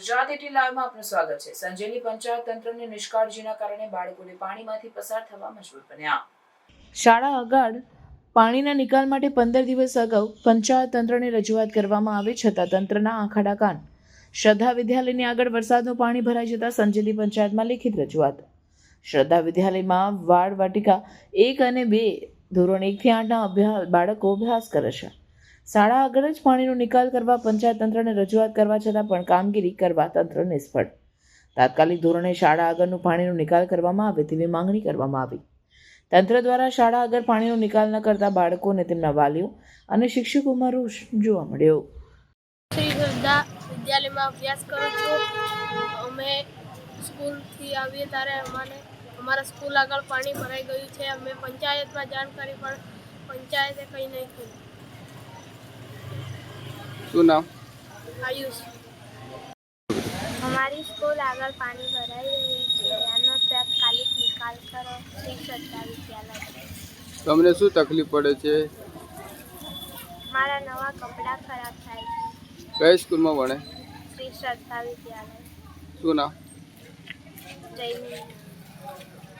ગુજરાત 18 લાઈવમાં આપનું સ્વાગત છે। સંજેલી પંચાયત તંત્રની નિષ્કાળજીના કારણે બાળકોને પાણીમાંથી પસાર થવા મજબૂર બન્યા। શાળા આગળ પાણીના નિકાલ માટે 15 દિવસ અગાઉ પંચાયત તંત્રને રજૂઆત કરવામાં આવી છતાં તંત્રના આંખાડા કાન। શ્રદ્ધા વિદ્યાલયની આગળ વરસાદનું પાણી ભરાઈ જતા સંજેલી પંચાયતમાં લેખિત રજૂઆત। શ્રદ્ધા વિદ્યાલયમાં વાડ વાટિકા 1 અને 2 ધોરણ 1 થી 8ના બાળકો અભ્યાસ કરે છે। શાળા આગળ જ પાણીનો નિકાલ કરવા પંચાયત તંત્રને રજૂઆત કરવા છતાં પણ કામગીરી કરવા તંત્ર નિષ્ફળ। તાત્કાલિક ધોરણે શાળા આગળનું પાણીનો નિકાલ કરવામાં આવે તેવી માંગણી કરવામાં આવી। તંત્ર દ્વારા શાળા આગળ પાણીનો નિકાલ ન કરતા બાળકો અને તેમના વાલીઓ અને શિક્ષકોમાં રોષ જોવા મળ્યો। શ્રી શ્રદ્ધા વિદ્યાલયમાં અભ્યાસ કરું છું। અમે સ્કૂલથી આવીએ ત્યારે અમારા સ્કૂલ આગળ પાણી ભરાઈ ગયું છે। અમે પંચાયતમાં જાણ કરી પણ પંચાયતે કંઈ નહીં કર્યું। શું નામ? આયુષ। हमारी स्कूल आगर पानी भराई रही है, आनो तात्कालिक निकाल करो। श्री श्रद्धा विद्यालय। તમને શું તકલીફ પડે છે? मारा नवा कपड़ा खराब थाय छे। કઈ સ્કૂલમાં ભણે? श्री श्रद्धा विद्यालय। શું નામ? जयमिनी।